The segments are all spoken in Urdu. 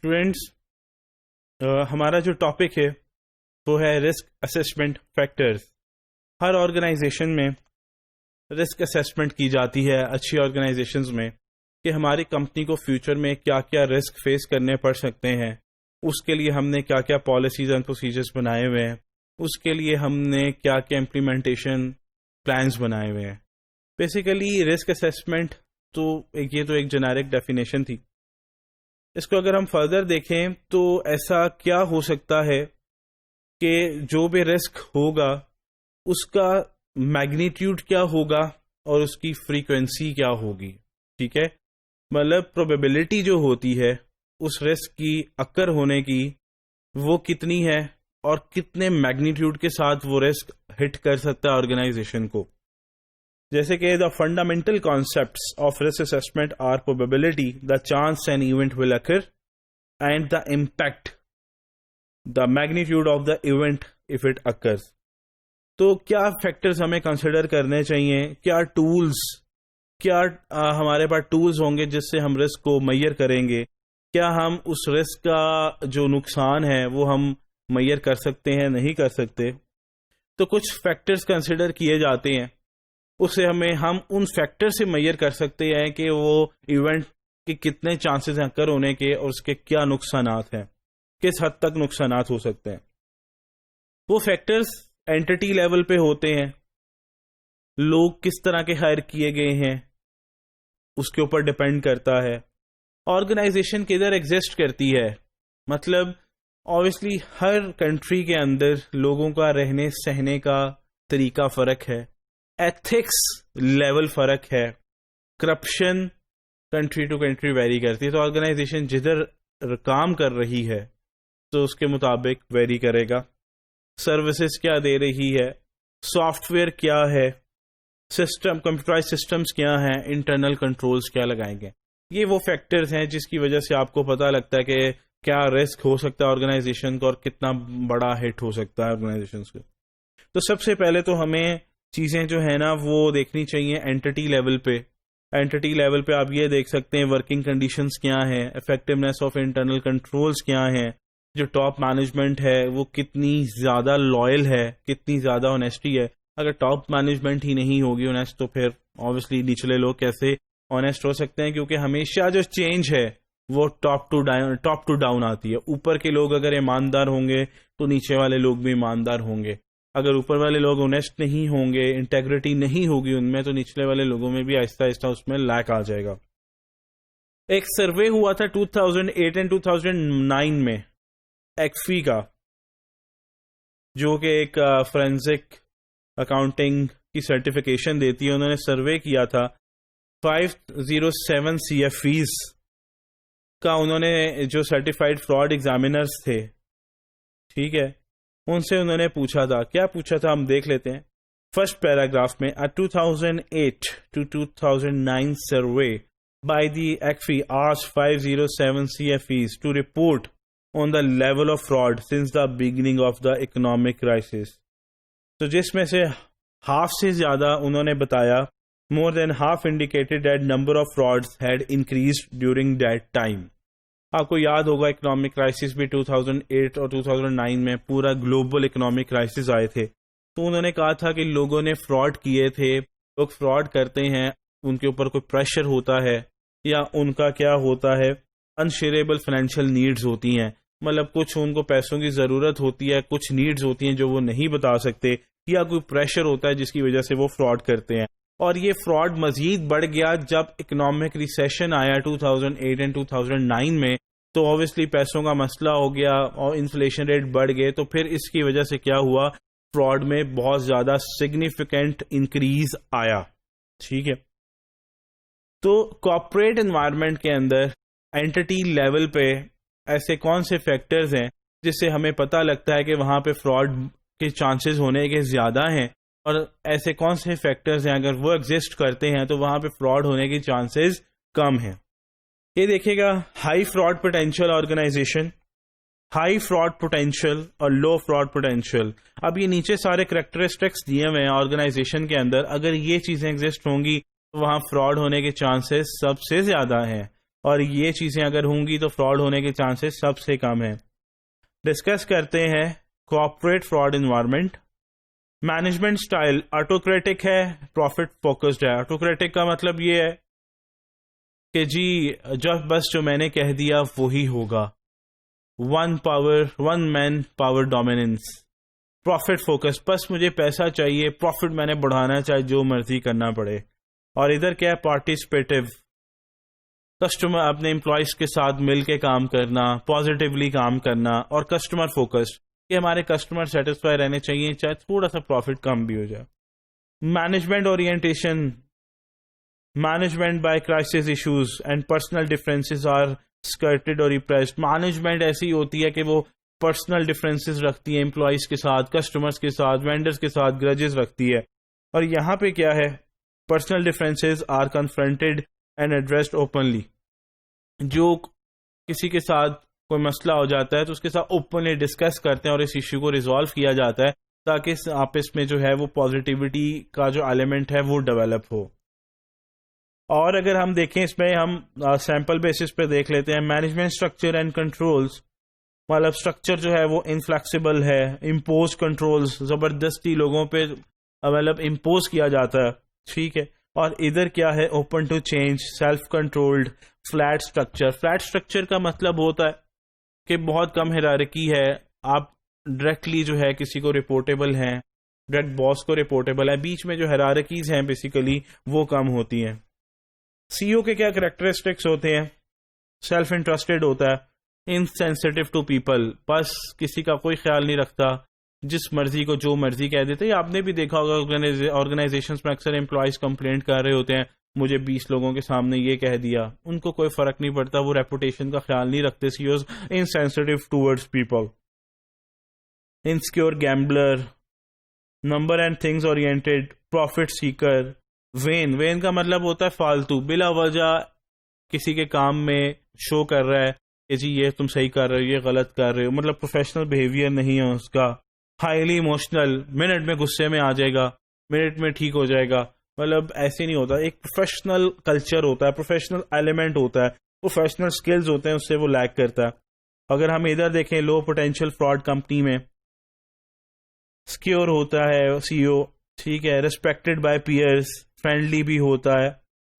اسٹوڈینٹس ہمارا جو ٹاپک ہے وہ ہے رسک اسیسمنٹ فیکٹرز. ہر آرگنائزیشن میں رسک اسیسمنٹ کی جاتی ہے اچھی آرگنائزیشنز میں کہ ہماری کمپنی کو فیوچر میں کیا کیا رسک فیس کرنے پڑ سکتے ہیں. اس کے لیے ہم نے کیا کیا پالیسیز اینڈ پروسیجرز بنائے ہوئے ہیں, اس کے لیے ہم نے کیا کیا امپلیمنٹیشن پلانز بنائے ہوئے ہیں. بیسیکلی رسک اسیسمنٹ تو ایک جنیرک ڈیفینیشن تھی. اس کو اگر ہم فردر دیکھیں تو ایسا کیا ہو سکتا ہے کہ جو بھی رسک ہوگا اس کا میگنیٹیوڈ کیا ہوگا اور اس کی فریکوینسی کیا ہوگی. ٹھیک ہے, مطلب پروبیبلٹی جو ہوتی ہے اس رسک کی اکر ہونے کی وہ کتنی ہے اور کتنے میگنیٹیوڈ کے ساتھ وہ رسک ہٹ کر سکتا ہے آرگنائزیشن کو. جیسے کہ the fundamental concepts of risk assessment are probability, the chance an event will occur, and the impact, the magnitude of the event if it occurs. تو کیا فیکٹرز ہمیں کنسیڈر کرنے چاہیے, کیا ٹولز, کیا ہمارے پاس ٹولز ہوں گے جس سے ہم رسک کو میئر کریں گے, کیا ہم اس رسک کا جو نقصان ہے وہ ہم میئر کر سکتے ہیں, نہیں کر سکتے. تو کچھ فیکٹرز کنسیڈر کیے جاتے ہیں, اسے ہم ان فیکٹر سے میئر کر سکتے ہیں کہ وہ ایونٹ کے کتنے چانسز ہیں اکر ہونے کے اور اس کے کیا نقصانات ہیں, کس حد تک نقصانات ہو سکتے ہیں. وہ فیکٹرز اینٹی لیول پہ ہوتے ہیں, لوگ کس طرح کے ہائر کیے گئے ہیں اس کے اوپر ڈپینڈ کرتا ہے, آرگنائزیشن کدھر ایگزسٹ کرتی ہے. مطلب obviously ہر کنٹری کے اندر لوگوں کا رہنے سہنے کا طریقہ فرق ہے, ایتھکس لیول فرق ہے, corruption country to country vary کرتی ہے. تو آرگنائزیشن جدھر کام کر رہی ہے تو اس کے مطابق ویری کرے گا. سروسز کیا دے رہی ہے, سافٹ ویئر کیا ہے, سسٹم کمپیوٹرائز سسٹمز کیا ہیں, انٹرنل کنٹرولز کیا لگائیں گے. یہ وہ فیکٹرز ہیں جس کی وجہ سے آپ کو پتہ لگتا ہے کہ کیا رسک ہو سکتا ہے آرگنائزیشن کو اور کتنا بڑا ہٹ ہو سکتا ہے آرگنائزیشن کو. تو سب سے پہلے تو ہمیں چیزیں جو ہے نا وہ دیکھنی چاہیے اینٹی لیول پہ. اینٹی لیول پہ آپ یہ دیکھ سکتے ہیں ورکنگ کنڈیشنز کیا ہیں, افیکٹونیس آف انٹرنل کنٹرولز کیا ہیں, جو ٹاپ مینجمنٹ ہے وہ کتنی زیادہ لائل ہے, کتنی زیادہ آنیسٹی ہے. اگر ٹاپ مینجمنٹ ہی نہیں ہوگی آنیسٹ تو پھر obviously نچلے لوگ کیسے آنیسٹ ہو سکتے ہیں, کیونکہ ہمیشہ جو چینج ہے وہ ٹاپ ٹو ڈاؤن آتی ہے. اوپر کے لوگ اگر ایماندار ہوں گے تو نیچے والے لوگ بھی ایماندار ہوں گے. اگر اوپر والے لوگ آنیسٹ نہیں ہوں گے, انٹیگریٹی نہیں ہوگی ان میں, تو نچلے والے لوگوں میں بھی آہستہ آہستہ اس میں لیک آ جائے گا. ایک سروے ہوا تھا 2008 اینڈ 2009 میں ایکفی کا, جو کہ ایک فورینزک اکاؤنٹنگ کی سرٹیفکیشن دیتی ہے. انہوں نے سروے کیا تھا 507 CFEs کا. انہوں نے جو سرٹیفائڈ فراڈ ایگزامینرز تھے, ٹھیک ہے, ان سے انہوں نے پوچھا تھا. کیا پوچھا تھا ہم دیکھ لیتے ہیں. فرسٹ پیراگراف میں 2008 to 2009 survey by the ECFI asked 507 CFEs to report on the level of fraud since the beginning of the economic crisis. تو جس میں سے ہاف سے زیادہ انہوں نے بتایا, more than half indicated that number of frauds had increased during that time. آپ کو یاد ہوگا اکنامک کرائسس بھی 2008 اور 2009 میں پورا گلوبل اکنامک کرائسس آئے تھے. تو انہوں نے کہا تھا کہ لوگوں نے فراڈ کیے تھے. لوگ فراڈ کرتے ہیں, ان کے اوپر کوئی پریشر ہوتا ہے یا ان کا کیا ہوتا ہے, انشیئریبل فائنینشیل نیڈز ہوتی ہیں. مطلب کچھ ان کو پیسوں کی ضرورت ہوتی ہے, کچھ نیڈز ہوتی ہیں جو وہ نہیں بتا سکتے, یا کوئی پریشر ہوتا ہے جس کی وجہ سے وہ فراڈ کرتے ہیں. اور یہ فراڈ مزید بڑھ گیا جب اکنامک ریسیشن آیا 2008 اینڈ 2009 میں. تو obviously پیسوں کا مسئلہ ہو گیا اور انفلیشن ریٹ بڑھ گئے. تو پھر اس کی وجہ سے کیا ہوا, فراڈ میں بہت زیادہ سگنیفیکنٹ انکریز آیا. ٹھیک ہے, تو کارپوریٹ انوائرمنٹ کے اندر اینٹی لیول پہ ایسے کون سے فیکٹرز ہیں جس سے ہمیں پتہ لگتا ہے کہ وہاں پہ فراڈ کے چانسز ہونے کے زیادہ ہیں, اور ایسے کون سے فیکٹرز ہیں اگر وہ ایگزسٹ کرتے ہیں تو وہاں پہ فراڈ ہونے کے چانسز کم ہیں. یہ دیکھیے گا, high fraud potential organization, high fraud potential اور لو فراڈ پوٹینشیل. اب یہ نیچے سارے کریکٹرسٹکس دیے ہوئے ہیں آرگنائزیشن کے اندر. اگر یہ چیزیں ایگزسٹ ہوں گی تو وہاں فراڈ ہونے کے چانسز سب سے زیادہ ہیں. اور یہ چیزیں اگر ہوں گی تو فراڈ ہونے کے چانسز سب سے کم ہیں. ڈسکس کرتے ہیں cooperate fraud environment. Management style autocratic ہے, پروفٹ فوکسڈ ہے. آٹوکریٹک کا مطلب یہ ہے کہ جی جب بس جو میں نے کہہ دیا وہی ہوگا, one man power dominance. Profit focus, بس مجھے پیسہ چاہیے, پروفٹ میں نے بڑھانا چاہے جو مرضی کرنا پڑے. اور ادھر کیا ہے, پارٹیسپیٹیو, کسٹمر اپنے امپلائیز کے ساتھ مل کے کام کرنا, پازیٹیولی کام کرنا, اور کسٹمر فوکسڈ کہ ہمارے کسٹمر سیٹسفائی رہنے چاہیے چاہے تھوڑا سا پروفٹ کم بھی ہو جائے. Management orientation, management by crisis issues and personal differences are skirted or repressed. Management ایسی ہوتی ہے کہ وہ پرسنل ڈفرینسز رکھتی ہے امپلائیز کے ساتھ, کسٹمرز کے ساتھ, وینڈرز کے ساتھ گرجز رکھتی ہے. اور یہاں پہ کیا ہے, personal differences are confronted and addressed openly. جو کسی کے ساتھ کوئی مسئلہ ہو جاتا ہے تو اس کے ساتھ اوپنلی ڈسکس کرتے ہیں اور اس ایشو کو ریزالو کیا جاتا ہے تاکہ اس آپس میں جو ہے وہ پازیٹیوٹی کا جو ایلیمنٹ ہے وہ ڈیولپ ہو. اور اگر ہم دیکھیں اس میں ہم سیمپل بیسس پہ دیکھ لیتے ہیں. مینجمنٹ اسٹرکچر اینڈ کنٹرولز, مطلب اسٹرکچر جو ہے وہ انفلیکسیبل ہے. امپوز کنٹرولز, زبردستی لوگوں پہ مطلب امپوز کیا جاتا ہے, ٹھیک ہے. اور ادھر کیا ہے, open to change, self controlled, flat structure. Flat structure کا مطلب ہوتا ہے کہ بہت کم ہیرارکی ہے, آپ ڈائریکٹلی جو ہے کسی کو رپورٹیبل ہیں, ڈائریکٹ باس کو رپورٹیبل ہے, بیچ میں جو ہیرارکیز ہیں بیسیکلی وہ کم ہوتی ہیں. سی او کے کیا کریکٹرسٹکس ہوتے ہیں, سیلف انٹرسٹڈ ہوتا ہے, انسینسٹیو ٹو پیپل, بس کسی کا کوئی خیال نہیں رکھتا, جس مرضی کو جو مرضی کہہ دیتے. یہ آپ نے بھی دیکھا ہوگا آرگنائزیشنز میں اکثر امپلائیز کمپلینٹ کر رہے ہوتے ہیں, مجھے 20 لوگوں کے سامنے یہ کہہ دیا, ان کو کوئی فرق نہیں پڑتا, وہ ریپوٹیشن کا خیال نہیں رکھتے. CEOs insensitive towards people. Insecure gambler, number and things oriented, profit seeker. وین کا مطلب ہوتا ہے فالتو, بلا وجہ کسی کے کام میں شو کر رہا ہے کہ جی یہ تم صحیح کر رہے ہو, یہ غلط کر رہے ہو, مطلب پروفیشنل بیہیویئر نہیں ہے اس کا. ہائیلی ایموشنل, منٹ میں غصے میں آ جائے گا, منٹ میں ٹھیک ہو جائے گا, مطلب ایسے نہیں ہوتا. ایک پروفیشنل کلچر ہوتا ہے, پروفیشنل ایلیمنٹ ہوتا ہے, پروفیشنل سکلز ہوتے ہیں, اس سے وہ لیک کرتا ہے. اگر ہم ادھر دیکھیں لو پوٹینشیل فراڈ کمپنی میں سکیور ہوتا ہے سی او, ٹھیک ہے, ریسپیکٹڈ بائی پیئرس, فرینڈلی بھی ہوتا ہے,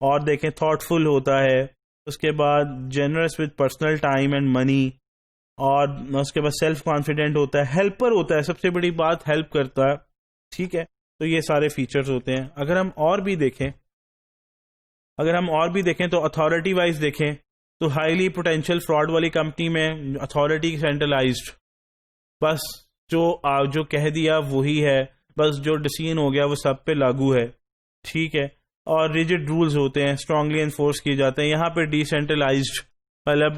اور دیکھیں تھاٹ فل ہوتا ہے, اس کے بعد generous with personal time and money, اور اس کے بعد سیلف کانفیڈنٹ ہوتا ہے, ہیلپر ہوتا ہے, سب سے بڑی بات ہیلپ کرتا ہے, ٹھیک ہے. تو یہ سارے فیچرز ہوتے ہیں. اگر ہم اور بھی دیکھیں تو اتھارٹی وائز دیکھیں تو ہائیلی پوٹینشیل فراڈ والی کمپنی میں اتھارٹی سینٹرلائزڈ, بس جو کہہ دیا وہی ہے, بس جو ڈسیژن ہو گیا وہ سب پہ لاگو ہے, ٹھیک ہے. اور ریجڈ رولز ہوتے ہیں, اسٹرانگلی انفورس کیے جاتے ہیں. یہاں پہ ڈی سینٹرلائزڈ مطلب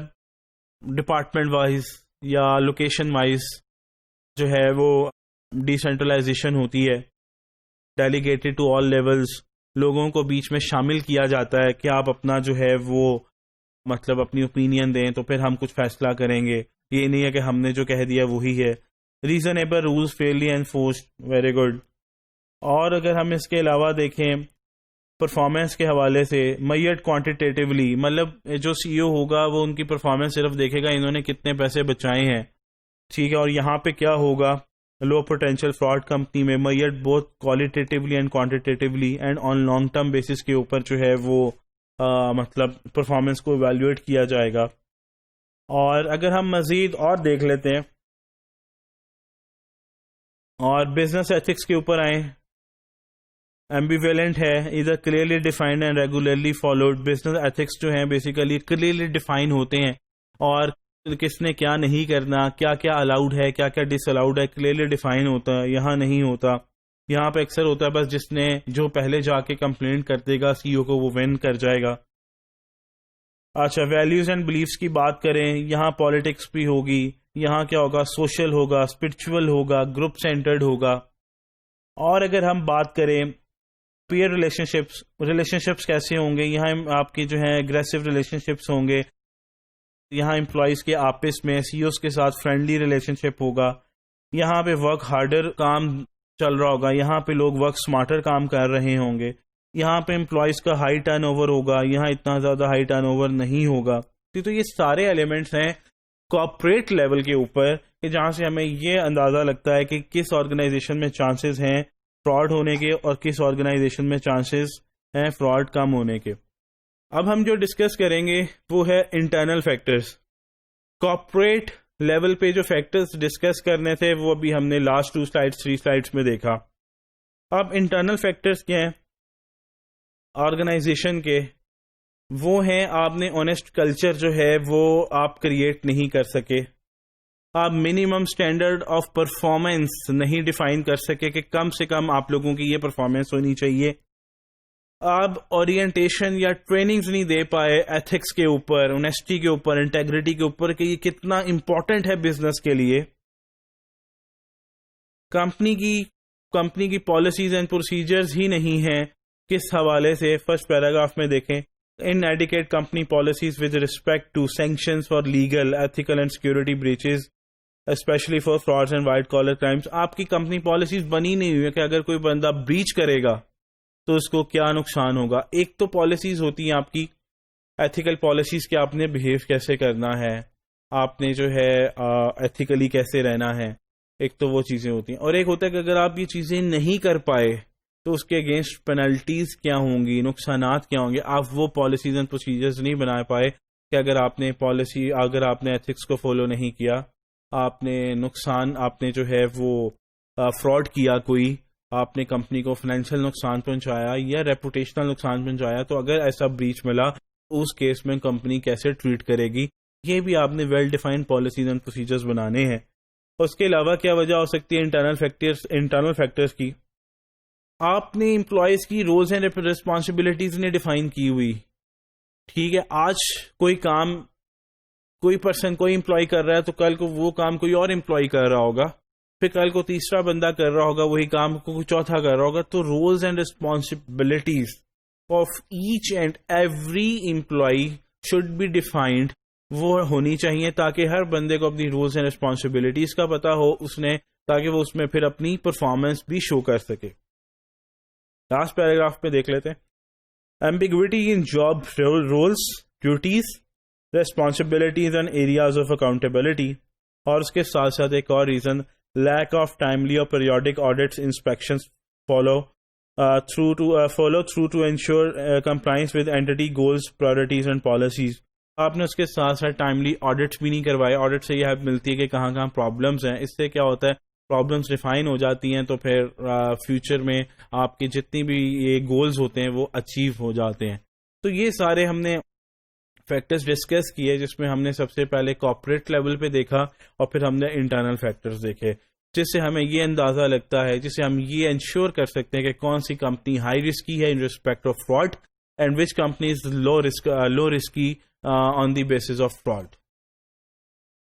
ڈپارٹمنٹ وائز یا لوکیشن وائز جو ہے وہ ڈی سینٹرلائزیشن ہوتی ہے. ڈیلیگیٹڈ ٹو آل لیولز, لوگوں کو بیچ میں شامل کیا جاتا ہے کہ آپ اپنا جو ہے وہ مطلب اپنی اوپینین دیں تو پھر ہم کچھ فیصلہ کریں گے, یہ نہیں ہے کہ ہم نے جو کہہ دیا وہی ہے. Reasonable rules fairly enforced, very good. اور اگر ہم اس کے علاوہ دیکھیں پرفارمنس کے حوالے سے میئرڈ کوانٹیٹیولی, مطلب جو سی او ہوگا وہ ان کی پرفارمنس صرف دیکھے گا انہوں نے کتنے پیسے بچائے ہیں, ٹھیک ہے. اور یہاں پہ کیا ہوگا لو پوٹینشیل فراڈ کمپنی میں میئرڈ both qualitatively and quantitatively and on long term basis کے اوپر جو ہے وہ مطلب پرفارمنس کو ایویلویٹ کیا جائے گا. اور اگر ہم مزید اور دیکھ لیتے ہیں اور بزنس ایتھکس کے اوپر آئیں, ایمبیویلنٹ ہے, ادھر clearly defined and regularly followed. Business ethics جو ہیں بیسیکلی کلیئرلی ڈیفائن ہوتے ہیں, اور کس نے کیا نہیں کرنا, کیا کیا الاؤڈ ہے, کیا کیا ڈس الاؤڈ ہے, کلیئرلی ڈیفائن ہوتا ہے. یہاں نہیں ہوتا, یہاں پہ اکثر ہوتا ہے بس جس نے جو پہلے جا کے کمپلینٹ کر دے گا سی او کو وہ ون کر جائے گا. اچھا, ویلیوز اینڈ بلیفس کی بات کریں, یہاں پالیٹکس بھی ہوگی, یہاں کیا ہوگا سوشل ہوگا, اسپرچول ہوگا, گروپ سینٹرڈ ہوگا. اور اگر ہم بات کریں پیئر ریلیشن شپس کیسے ہوں گے, یہاں آپ کی جو ہیں اگریسو ریلیشن شپس ہوں گے, یہاں امپلائیز کے آپس میں سی اوز کے ساتھ فرینڈلی ریلیشن شپ ہوگا. یہاں پہ ورک ہارڈر کام چل رہا ہوگا, یہاں پہ لوگ ورک سمارٹر کام کر رہے ہوں گے. یہاں پہ امپلائیز کا ہائی ٹرن اوور ہوگا, یہاں اتنا زیادہ ہائی ٹرن اوور نہیں ہوگا. تو یہ سارے ایلیمنٹس ہیں کارپوریٹ لیول کے اوپر کہ جہاں سے ہمیں یہ اندازہ لگتا ہے کہ کس آرگنائزیشن میں چانسز ہیں فراڈ ہونے کے اور کس آرگنائزیشن میں چانسز ہیں فراڈ کم ہونے کے. اب ہم جو ڈسکس کریں گے وہ ہے انٹرنل فیکٹرز. کارپوریٹ لیول پہ جو فیکٹرز ڈسکس کرنے تھے وہ ابھی ہم نے لاسٹ 3 سلائڈس میں دیکھا. اب انٹرنل فیکٹرز کیا ہیں آرگنائزیشن کے؟ وہ ہیں آپ نے آنےسٹ کلچر جو ہے وہ آپ کریٹ نہیں کر سکے, آپ منیمم اسٹینڈرڈ آف پرفارمنس نہیں ڈیفائن کر سکے کہ کم سے کم آپ لوگوں کی یہ پرفارمنس ہونی چاہیے, آپ اورینٹیشن یا ٹریننگز نہیں دے پائے ایتھکس کے اوپر, اونیسٹی کے اوپر, انٹیگریٹی کے اوپر کہ یہ کتنا امپورٹنٹ ہے بزنس کے لیے. کمپنی کی پالیسیز اینڈ پروسیجرز ہی نہیں ہیں. کس حوالے سے؟ فرسٹ پیراگراف میں دیکھیں, inadequate company policies with respect to sanctions for legal, ethical and security breaches, especially for frauds and white collar crimes. آپ کی کمپنی پالیسیز بنی نہیں ہوئی ہے کہ اگر کوئی بندہ بریچ کرے گا تو اس کو کیا نقصان ہوگا. ایک تو پالیسیز ہوتی ہیں آپ کی ایتھیکل پالیسیز کہ آپ نے بہیو کیسے کرنا ہے, آپ نے جو ہے ایتھیکلی کیسے رہنا ہے, ایک تو وہ چیزیں ہوتی ہیں. اور ایک ہوتا ہے کہ اگر آپ یہ چیزیں نہیں کر پائے تو اس کے اگینسٹ پینلٹیز کیا ہوں گی, نقصانات کیا ہوں گے. آپ وہ پالیسیز اینڈ پروسیجرز نہیں بنا پائے کہ اگر آپ نے ایتھکس کو فالو نہیں کیا, آپ نے جو ہے وہ فراڈ کیا, کوئی آپ نے کمپنی کو فائنینشیل نقصان پہنچایا یا ریپوٹیشنل نقصان پہنچایا, تو اگر ایسا بریچ ملا اس کیس میں کمپنی کیسے ٹریٹ کرے گی, یہ بھی آپ نے well defined policies and procedures بنانے ہیں. اس کے علاوہ کیا وجہ ہو سکتی ہے انٹرنل فیکٹرز کی؟ آپ نے امپلائیز کی رولز اینڈ ریسپانسبلٹیز نے ڈیفائن کی ہوئی. ٹھیک ہے, آج کوئی پرسن کوئی امپلائی کر رہا ہے تو کل کو وہ کام کوئی اور امپلائی کر رہا ہوگا, پھر کل کو تیسرا بندہ کر رہا ہوگا وہی کام کو کوئی چوتھا کر رہا ہوگا. تو rules and responsibilities of each and every employee should be defined, وہ ہونی چاہیے تاکہ ہر بندے کو اپنی رولز اینڈ ریسپانسبلٹیز کا پتا ہو تاکہ وہ اس میں پھر اپنی پرفارمنس بھی شو کر سکے. لاسٹ پیراگراف میں دیکھ لیتے ہیں, ambiguity in job roles, duties, responsibilities and areas of accountability. اور اس کے ساتھ ساتھ ایک اور ریزن, لیک آف ٹائملی اور periodic audits inspections follow through to ensure compliance with entity goals, priorities and policies. آپ نے اس کے ساتھ ساتھ ٹائملی آڈٹس بھی نہیں کروائے. آڈٹ سے یہ ہیلپ ملتی ہے کہ کہاں کہاں پرابلمس ہیں. اس سے کیا ہوتا ہے, پرابلمس ڈیفائن ہو جاتی ہیں تو پھر فیوچر میں آپ کے جتنی بھی یہ گولز ہوتے ہیں وہ اچیو ہو جاتے ہیں. تو یہ سارے ہم نے فیکٹرز ڈسکس کیے, جس میں ہم نے سب سے پہلے کارپوریٹ لیول پہ دیکھا اور پھر ہم نے انٹرنل فیکٹرز دیکھے, جس سے ہمیں یہ اندازہ لگتا ہے, جس سے ہم یہ انشور کر سکتے ہیں کہ کون سی کمپنی ہائی رسکی ہے in respect of fraud and which company is low risky on the basis of fraud.